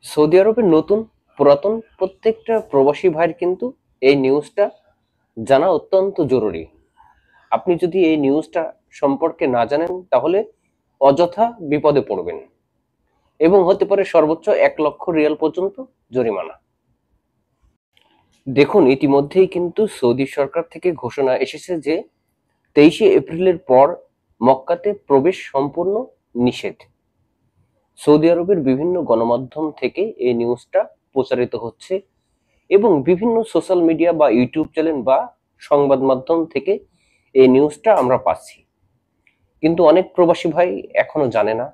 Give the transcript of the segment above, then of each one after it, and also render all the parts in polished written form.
Saudi আরবের নতুন পুরাতন প্রত্যেকটা প্রবাসী ভাইয়ের কিন্তু এই নিউজটা জানা অত্যন্ত জরুরি। আপনি যদি এই নিউজটা সম্পর্কে না জানেন তাহলে অযথা বিপদে পড়বেন এবং হতে পারে সর্বোচ্চ 1,00,000 রিয়াল পর্যন্ত জরিমানা। দেখুন, ইতিমধ্যেই কিন্তু সৌদি সরকার থেকে ঘোষণা এসেছে যে 23শে এপ্রিলের পর মক্কাতে প্রবেশ সম্পূর্ণ নিষেধ। সৌদি আরবের বিভিন্ন গণমাধ্যম থেকে এই নিউজটা প্রচারিত হচ্ছে এবং বিভিন্ন সোশ্যাল মিডিয়া বা ইউটিউব চ্যানেল বা সংবাদ মাধ্যম থেকে এই নিউজটা আমরা পাচ্ছি। কিন্তু অনেক প্রবাসী ভাই এখনো জানে না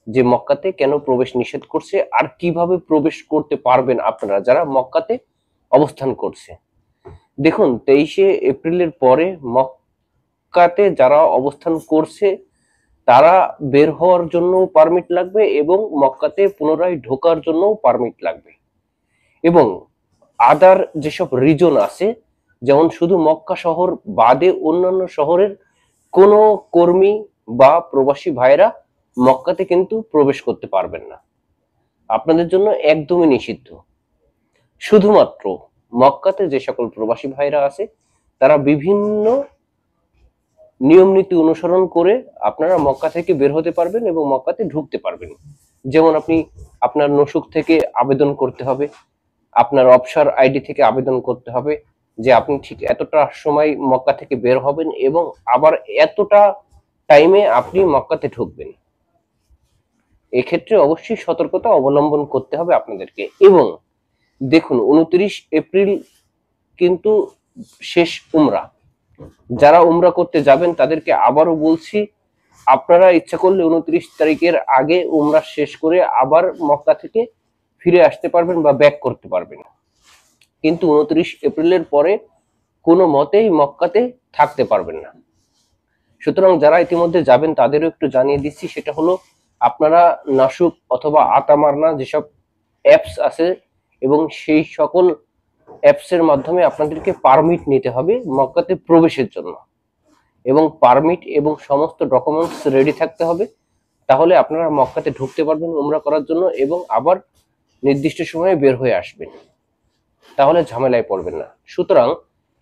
যে মক্কাতে কেন প্রবেশ নিষেধ করছে আর কিভাবে প্রবেশ করতে পারবেন আপনারা যারা মক্কাতে অবস্থান করছে। দেখুন, 23শে এপ্রিলের পরে মক্কাতে যারা অবস্থান করছে তারা বের হওয়ার জন্য পারমিট লাগবে এবং মক্কাতে পুনরায় ঢোকার জন্য পারমিট লাগবে। এবং আদার যেসব রিজন আছে, যেমন শুধু মক্কা শহর বাদে অন্যান্য শহরের কোনো কর্মী বা প্রবাসী ভাইরা মক্কাতে কিন্তু প্রবেশ করতে পারবেন না। আপনাদের জন্য একদমই নিষিদ্ধ। শুধুমাত্র মক্কাতে যে সকল প্রবাসী ভাইরা আছে তারা বিভিন্ন নিয়ম নীতি অনুসরণ করে আপনারা মক্কা থেকে বের হতে পারবেন এবং মক্কাতে ঢুকতে পারবেন। যেমন আপনি আপনার নসুক থেকে আবেদন করতে হবে, আপনার অবসর আইডি থেকে আবেদন করতে হবে যে আপনি ঠিক এতটা সময় মক্কা থেকে বের হবেন এবং আবার এতটা টাইমে আপনি মক্কাতে ঢুকবেন। এক্ষেত্রে অবশ্যই সতর্কতা অবলম্বন করতে হবে আপনাদেরকে। এবং দেখুন, 29 এপ্রিল কিন্তু শেষ উমরা। যারা উমরা করতে যাবেন তাদেরকে আবারও বলছি, আপনারা ইচ্ছা করলে 29 তারিখের আগে উমরা শেষ করে আবার মক্কা থেকে ফিরে আসতে পারবেন বা ব্যাক করতে পারবেন, কিন্তু 29 এপ্রিলের পরে কোনো মতেই মক্কাতে থাকতে পারবেন না। সুতরাং যারা ইতিমধ্যে যাবেন তাদেরও একটু জানিয়ে দিচ্ছি, সেটা হলো আপনারা নাসুক অথবা আতামারনা যেসব অ্যাপস আছে এবং সেই সকল অ্যাপসের মাধ্যমে আপনাদেরকে পারমিট নিতে হবে মক্কাতে প্রবেশের জন্য এবং পারমিট এবং সমস্ত ডকুমেন্টস রেডি থাকতে হবে। তাহলে আপনারা মক্কাতে ঢুকতে পারবেন উমরা করার জন্য এবং আবার নির্দিষ্ট সময়ে বের হয়ে আসবেন, তাহলে ঝামেলায় পড়বেন না। সুতরাং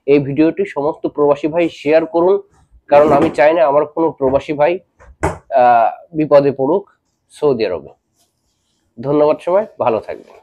এই ভিডিওটি সমস্ত প্রবাসী ভাই শেয়ার করুন, কারণ আমি চাই না আমার কোনো প্রবাসী ভাই বিপদে পড়ুক সৌদি আরবে। ধন্যবাদ, সবাই ভালো থাকবেন।